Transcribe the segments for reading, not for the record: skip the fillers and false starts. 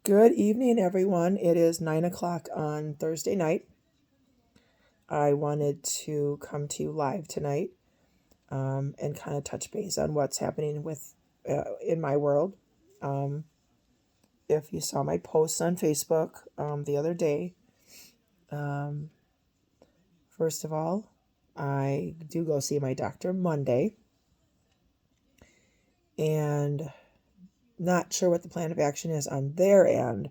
Good evening, everyone. It is 9 o'clock on Thursday night. I wanted to come to you live tonight and kind of touch base on what's happening in my world. Um, if you saw my posts on Facebook the other day, um, first of all, I do go see my doctor Monday, and not sure what the plan of action is on their end,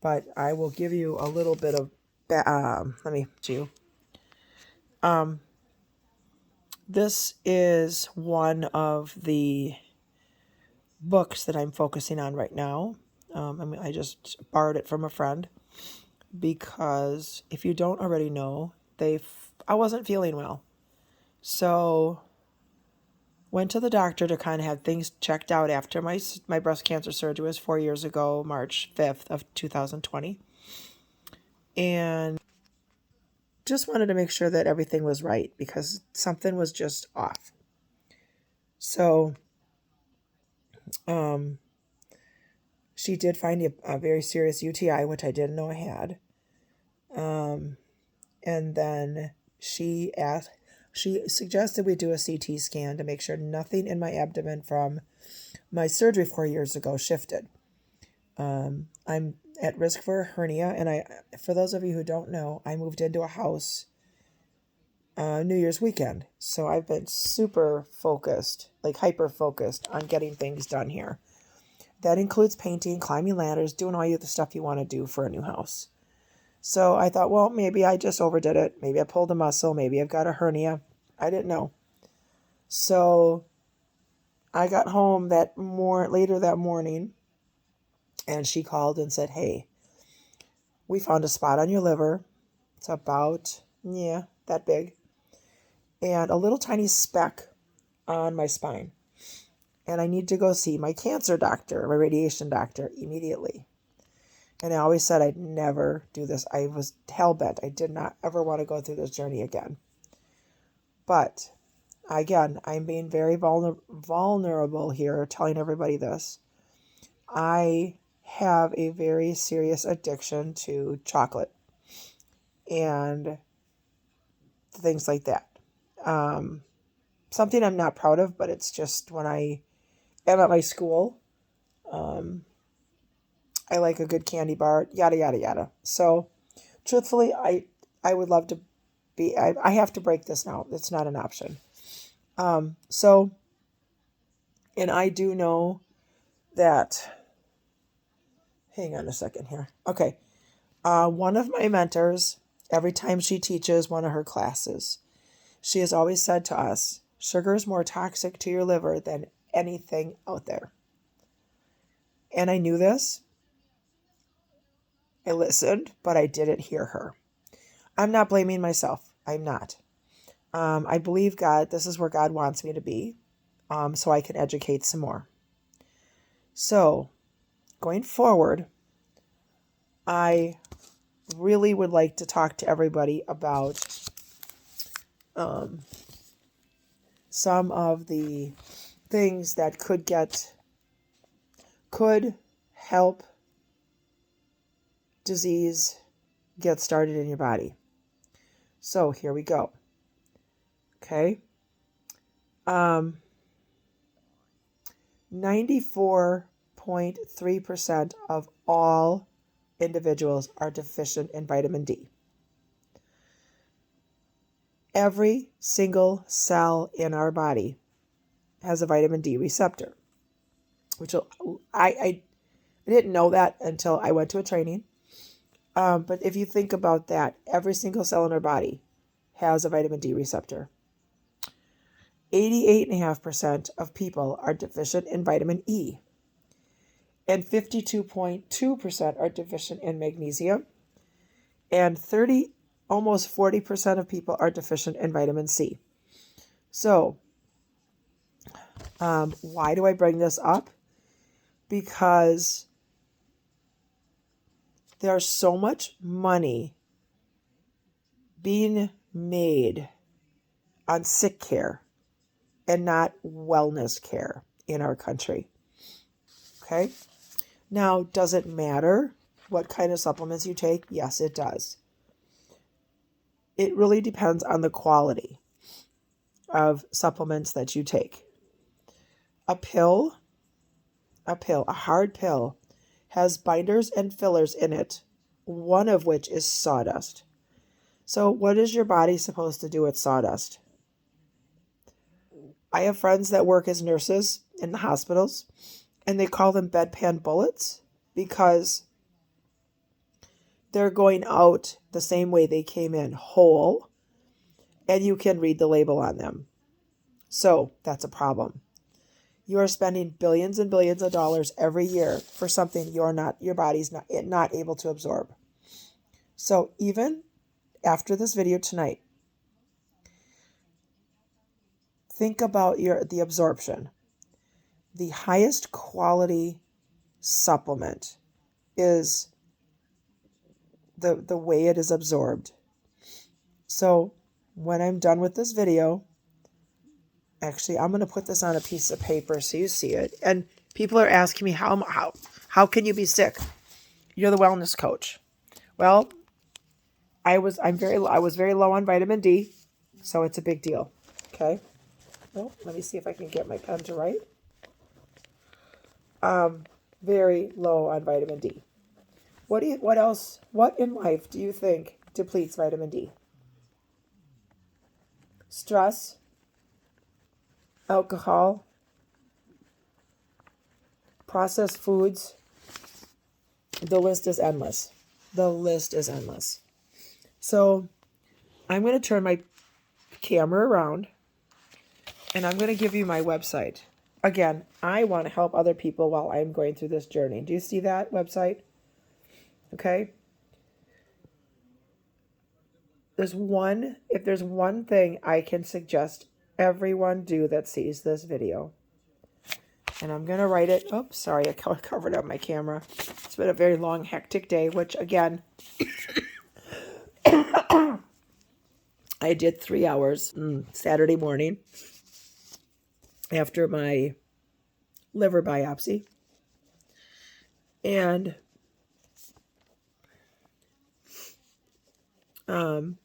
but I will give you a little bit of. Let me do. This is one of the books that I'm focusing on right now. I just borrowed it from a friend because if you don't already know, I wasn't feeling well. So went to the doctor to kind of have things checked out after my breast cancer surgery was 4 years ago, March 5th of 2020. And just wanted to make sure that everything was right because something was just off. So she did find a very serious UTI, which I didn't know I had. And then she suggested we do a CT scan to make sure nothing in my abdomen from my surgery 4 years ago shifted. I'm at risk for a hernia, and for those of you who don't know, I moved into a house New Year's weekend. So I've been super focused, like hyper focused on getting things done here. That includes painting, climbing ladders, doing all the stuff you want to do for a new house. So I thought, well, maybe I just overdid it. Maybe I pulled a muscle. Maybe I've got a hernia. I didn't know. So I got home later that morning, and she called and said, hey, we found a spot on your liver. It's about, that big. And a little tiny speck on my spine. And I need to go see my cancer doctor, my radiation doctor, immediately. And I always said I'd never do this. I was hell-bent. I did not ever want to go through this journey again. But, again, I'm being very vulnerable here, telling everybody this. I have a very serious addiction to chocolate and things like that. Something I'm not proud of, but it's just when I am at my school, I like a good candy bar, yada, yada, yada. So, truthfully, I would love to I have to break this now. It's not an option. And I do know that, hang on a second here. Okay. One of my mentors, every time she teaches one of her classes, she has always said to us, sugar is more toxic to your liver than anything out there. And I knew this. I listened, but I didn't hear her. I'm not blaming myself. I'm not. I believe God, this is where God wants me to be, so I can educate some more. So, going forward, I really would like to talk to everybody about some of the things that could help disease get started in your body. So here we go. Okay. 94.3% of all individuals are deficient in vitamin D. Every single cell in our body has a vitamin D receptor, which I didn't know that until I went to a training. But if you think about that, every single cell in our body has a vitamin D receptor. 88.5% of people are deficient in vitamin E, and 52.2% are deficient in magnesium, and almost 40% of people are deficient in vitamin C. So, why do I bring this up? Because there's so much money being made on sick care and not wellness care in our country. Okay? Now, does it matter what kind of supplements you take? Yes, it does. It really depends on the quality of supplements that you take. A hard pill, has binders and fillers in it, one of which is sawdust. So what is your body supposed to do with sawdust? I have friends that work as nurses in the hospitals, and they call them bedpan bullets because they're going out the same way they came in, whole, and you can read the label on them. So that's a problem. You are spending billions and billions of dollars every year for something your body's not able to absorb. So even after this video tonight, think about the absorption. The highest quality supplement is the way it is absorbed. So when I'm done with this video, actually, I'm going to put this on a piece of paper so you see it. And people are asking me, how can you be sick? You're the wellness coach. Well, I was very low on vitamin D, so it's a big deal. Okay. Well, let me see if I can get my pen to write. Very low on vitamin D. What else? What in life do you think depletes vitamin D? Stress, alcohol, processed foods. The list is endless. So I'm going to turn my camera around and I'm going to give you my website. Again, I want to help other people while I'm going through this journey. Do you see that website? Okay. If there's one thing I can suggest everyone do that sees this video, and I'm going to write it. Oops, sorry, I covered up my camera. It's been a very long, hectic day, which again, I did 3 hours Saturday morning after my liver biopsy. And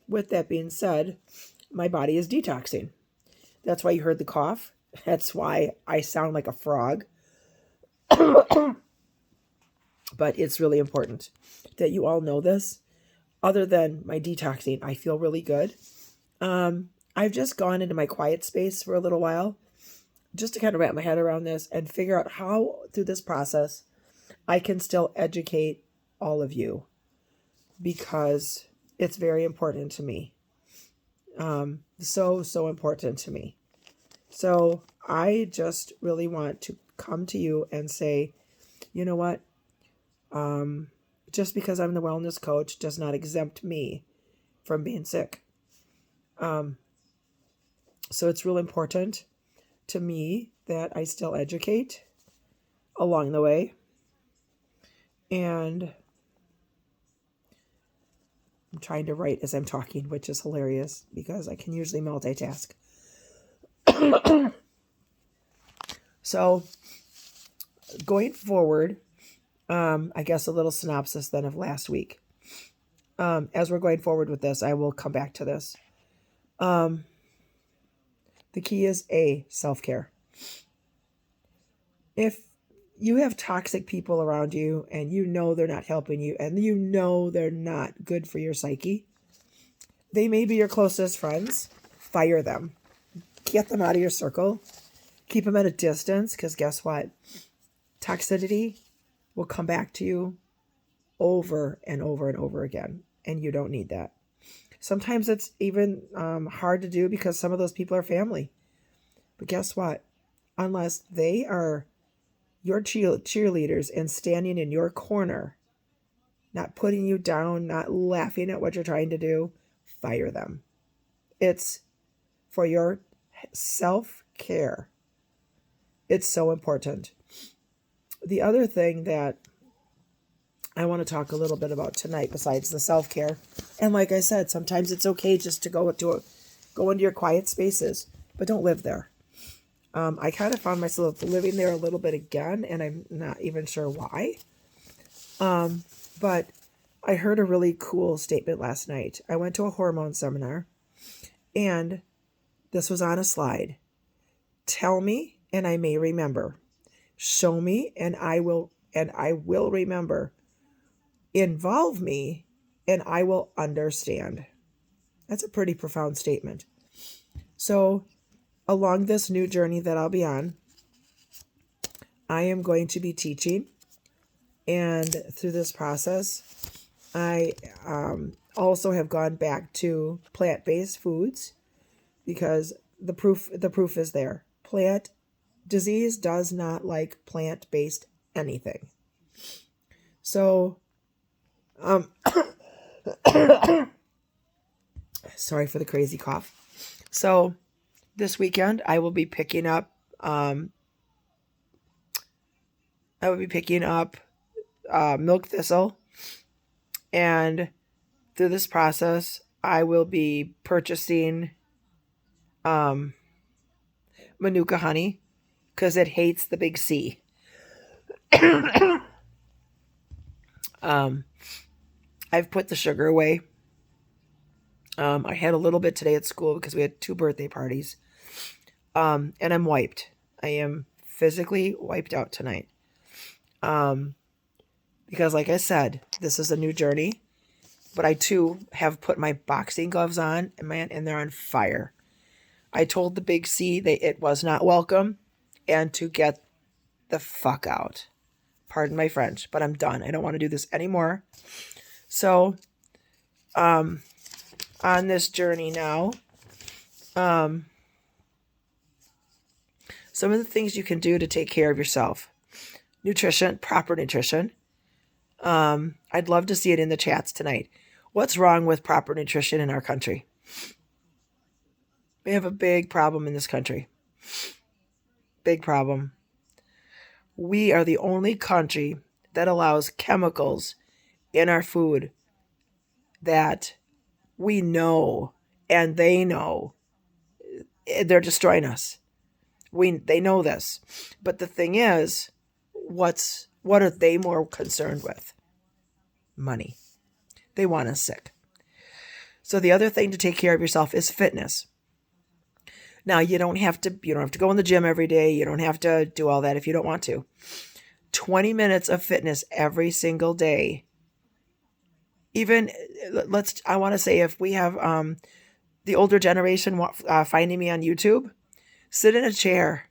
with that being said, my body is detoxing. That's why you heard the cough. That's why I sound like a frog. But it's really important that you all know this. Other than my detoxing, I feel really good. I've just gone into my quiet space for a little while just to kind of wrap my head around this and figure out how, through this process, I can still educate all of you because it's very important to me. So important to me. So I just really want to come to you and say, you know what? Just because I'm the wellness coach does not exempt me from being sick. So it's real important to me that I still educate along the way. And I'm trying to write as I'm talking, which is hilarious because I can usually multitask. So going forward, I guess a little synopsis then of last week. As we're going forward with this, I will come back to this. The key is self-care. If you have toxic people around you and you know they're not helping you and you know they're not good for your psyche, they may be your closest friends. Fire them. Get them out of your circle. Keep them at a distance because guess what? Toxicity will come back to you over and over and over again, and you don't need that. Sometimes it's even hard to do because some of those people are family. But guess what? Unless they are your cheerleaders and standing in your corner, not putting you down, not laughing at what you're trying to do, fire them. It's for your self-care. It's so important. The other thing that I want to talk a little bit about tonight, besides the self-care, and like I said, sometimes it's okay just to go into your quiet spaces, but don't live there. I kind of found myself living there a little bit again, and I'm not even sure why. But I heard a really cool statement last night. I went to a hormone seminar, and this was on a slide. Tell me, and I may remember. Show me, and I will remember. Involve me, and I will understand. That's a pretty profound statement. So, along this new journey that I'll be on, I am going to be teaching, and through this process, I also have gone back to plant-based foods because the proof is there. Disease does not like plant-based anything. So, sorry for the crazy cough. So, this weekend I will be picking up. Milk thistle, and through this process, I will be purchasing Manuka honey because it hates the big C. I've put the sugar away. I had a little bit today at school because we had 2 birthday parties. And I'm wiped. I am physically wiped out tonight. Because like I said, this is a new journey. But I too have put my boxing gloves on, and they're on fire. I told the big C that it was not welcome and to get the fuck out. Pardon my French, but I'm done. I don't want to do this anymore. So, on this journey now, some of the things you can do to take care of yourself. Nutrition, proper nutrition. I'd love to see it in the chats tonight. What's wrong with proper nutrition in our country? We have a big problem in this country. Big problem. We are the only country that allows chemicals in our food that we know and they know they're destroying us. They know this. But the thing is, what are they more concerned with? Money. They want us sick. So the other thing to take care of yourself is fitness. Now, you don't have to go in the gym every day. You don't have to do all that if you don't want to. 20 minutes of fitness every single day. Even I want to say if we have the older generation finding me on YouTube, sit in a chair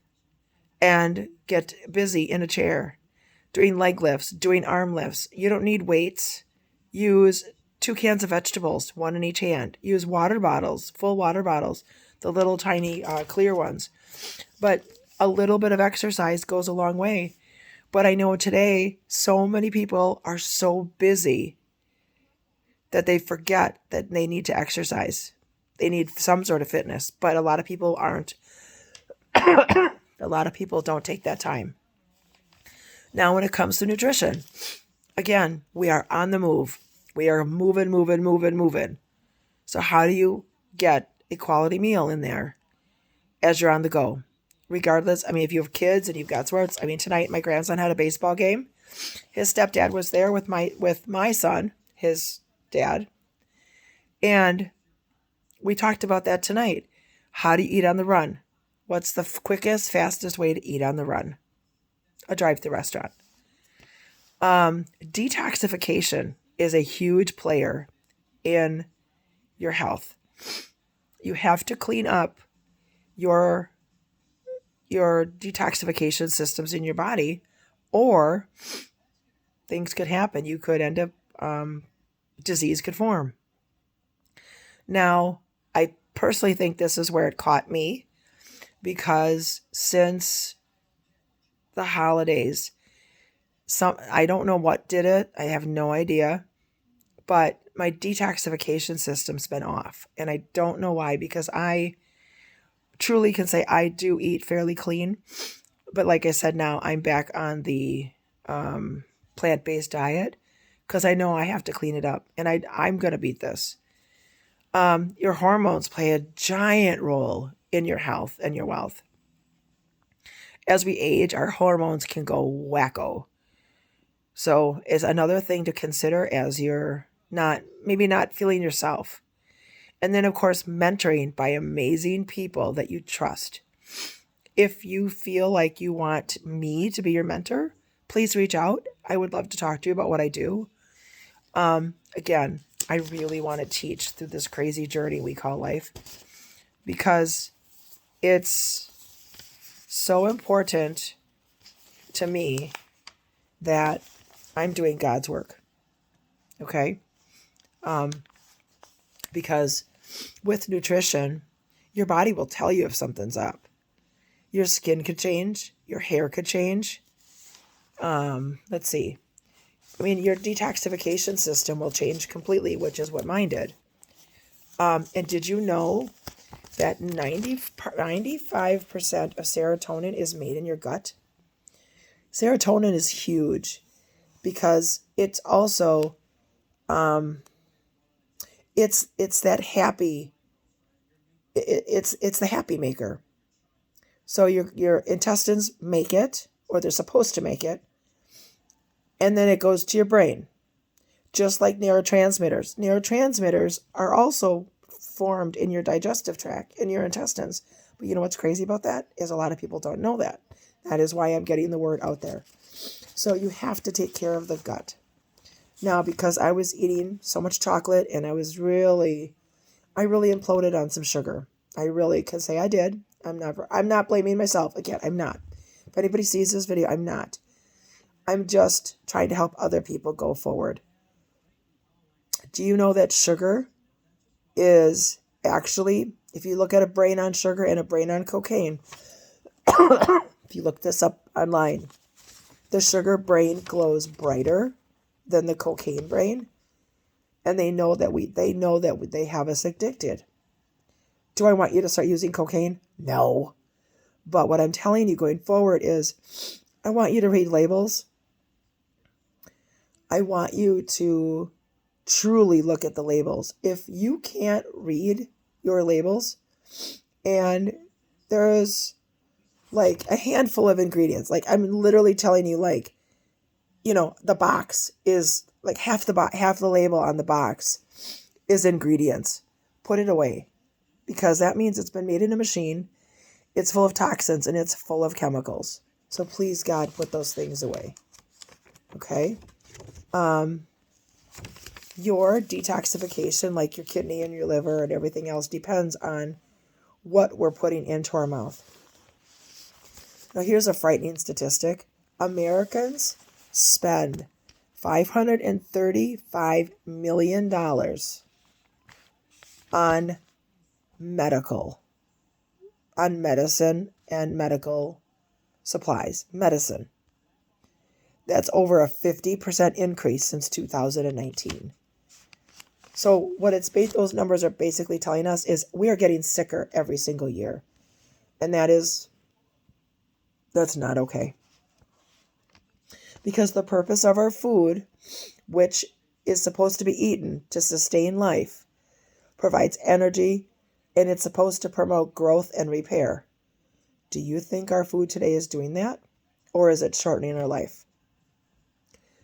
and get busy in a chair, doing leg lifts, doing arm lifts. You don't need weights. Use 2 cans of vegetables, 1 in each hand. Use water bottles, full water bottles, the little tiny clear ones. But a little bit of exercise goes a long way. But I know today so many people are so busy that they forget that they need to exercise. They need some sort of fitness, but a lot of people aren't. A lot of people don't take that time. Now, when it comes to nutrition, again, we are on the move. We are moving. So how do you get a quality meal in there as you're on the go? Regardless, if you have kids and you've got sports, tonight my grandson had a baseball game. His stepdad was there with my son, his dad. And we talked about that tonight. How do you eat on the run? What's the quickest, fastest way to eat on the run? A drive-thru restaurant. Detoxification is a huge player in your health. You have to clean up your detoxification systems in your body, or things could happen. You could end up, disease could form. Now, I personally think this is where it caught me, because since the holidays, I don't know what did it. I have no idea, but my detoxification system's been off, and I don't know why, because I truly can say I do eat fairly clean, but like I said, now I'm back on the plant-based diet because I know I have to clean it up, and I'm going to beat this. Your hormones play a giant role in your health and your wealth. As we age, our hormones can go wacko. So it's another thing to consider as you're maybe not feeling yourself. And then, of course, mentoring by amazing people that you trust. If you feel like you want me to be your mentor, please reach out. I would love to talk to you about what I do. Again, I really want to teach through this crazy journey we call life, because it's so important to me that I'm doing God's work. Okay? Because with nutrition, your body will tell you if something's up. Your skin could change. Your hair could change. Let's see. I mean, your detoxification system will change completely, which is what mine did. And did you know that 95% of serotonin is made in your gut? Serotonin is huge because it's also, it's that happy, it's the happy maker. So your intestines make it, or they're supposed to make it, and then it goes to your brain. Just like neurotransmitters. Neurotransmitters are also formed in your digestive tract, in your intestines. But you know what's crazy about that is a lot of people don't know that. That is why I'm getting the word out there. So you have to take care of the gut. Now, because I was eating so much chocolate and I really imploded on some sugar. I really can say I did. I'm not blaming myself. Again, I'm not. If anybody sees this video, I'm not. I'm just trying to help other people go forward. Do you know that sugar is actually, if you look at a brain on sugar and a brain on cocaine, if you look this up online, the sugar brain glows brighter than the cocaine brain, and they know that they have us addicted. Do I want you to start using cocaine? No. But what I'm telling you going forward is, I want you to read labels. I want you to truly look at the labels. If you can't read your labels and there's like a handful of ingredients, like I'm literally telling you, like, the box is like half the label on the box is ingredients. Put it away, because that means it's been made in a machine. It's full of toxins and it's full of chemicals. So please, God, put those things away. Okay? Your detoxification, like your kidney and your liver and everything else, depends on what we're putting into our mouth. Now, here's a frightening statistic. Americans spend $535 million on medicine and medical supplies. Medicine. That's over a 50% increase since 2019. So those numbers are basically telling us is we are getting sicker every single year. And that's not okay. Because the purpose of our food, which is supposed to be eaten to sustain life, provides energy, and it's supposed to promote growth and repair. Do you think our food today is doing that? Or is it shortening our life?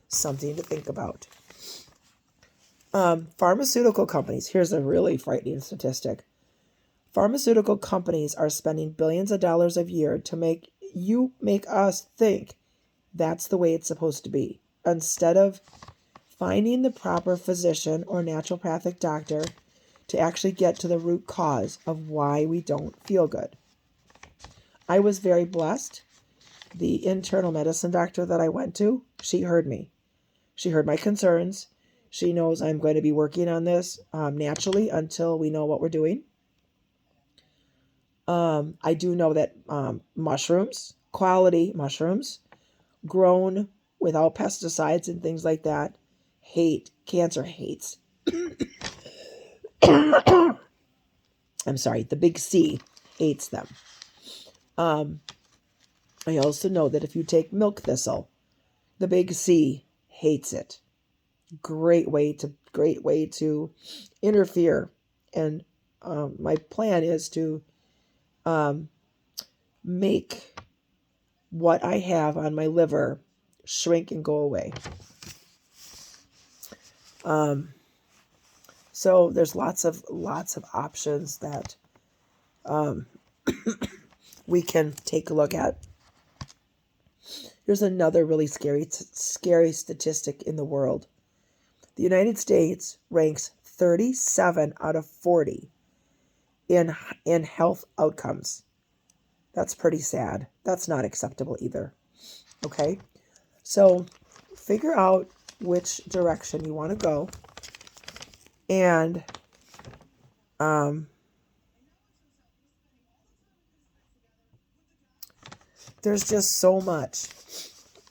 Something to think about. Pharmaceutical companies, here's a really frightening statistic. Pharmaceutical companies are spending billions of dollars a year to make us think that's the way it's supposed to be, instead of finding the proper physician or naturopathic doctor to actually get to the root cause of why we don't feel good. I was very blessed. The internal medicine doctor that I went to, she heard me. She heard my concerns. She knows I'm going to be working on this naturally until we know what we're doing. I do know that mushrooms, quality mushrooms, grown without pesticides and things like that, cancer hates. I'm sorry, the big C hates them. I also know that if you take milk thistle, the big C hates it. Great way to interfere. And my plan is to make what I have on my liver shrink and go away. So there's lots of options that we can take a look at. Here's another really scary statistic in the world. The United States ranks 37 out of 40 in health outcomes. That's pretty sad. That's not acceptable either. Okay? So figure out which direction you want to go. And there's just so much.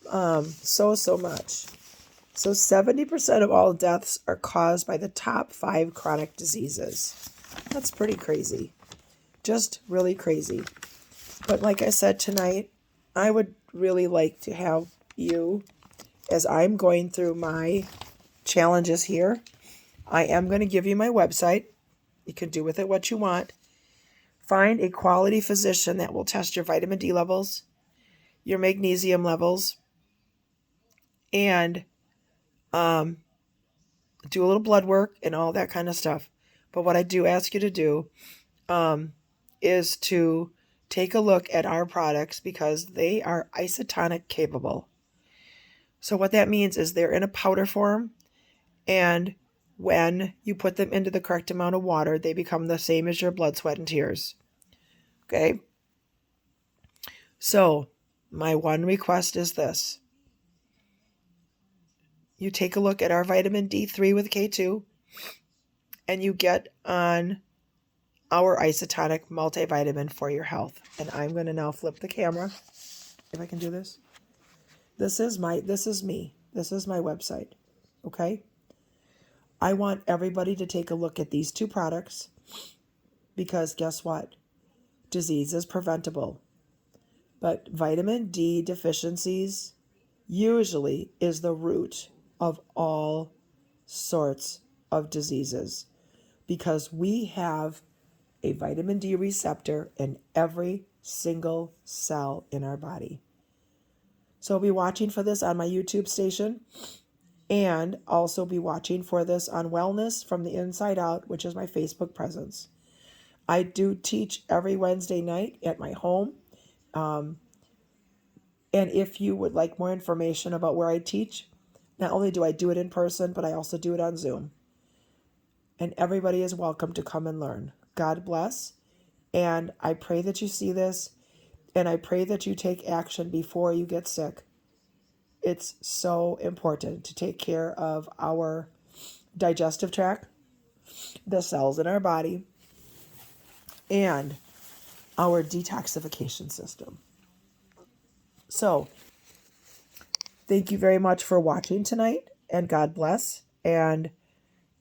So much. So 70% of all deaths are caused by the top 5 chronic diseases. That's pretty crazy. Just really crazy. But like I said tonight, I would really like to have you, as I'm going through my challenges here, I am going to give you my website. You can do with it what you want. Find a quality physician that will test your vitamin D levels, your magnesium levels, and do a little blood work and all that kind of stuff. But what I do ask you to do is to take a look at our products because they are isotonic capable. So what that means is they're in a powder form, and when you put them into the correct amount of water, they become the same as your blood, sweat, and tears. Okay? So my one request is this. You take a look at our vitamin D3 with K2, and you get on our isotonic multivitamin for your health. And I'm going to now flip the camera, if I can do this. This is me. This is my website. Okay? I want everybody to take a look at these 2 products because guess what? Disease is preventable. But vitamin D deficiencies usually is the root of all sorts of diseases because we have a vitamin D receptor in every single cell in our body. So I'll be watching for this on my YouTube station and also be watching for this on Wellness from the Inside Out, which is my Facebook presence. I do teach every Wednesday night at my home. And if you would like more information about where I teach, not only do I do it in person, but I also do it on Zoom. And everybody is welcome to come and learn. God bless. And I pray that you see this, and I pray that you take action before you get sick. It's so important to take care of our digestive tract, the cells in our body, and our detoxification system. So, thank you very much for watching tonight, and God bless, and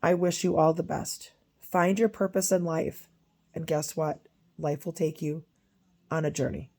I wish you all the best. Find your purpose in life, and guess what? Life will take you on a journey.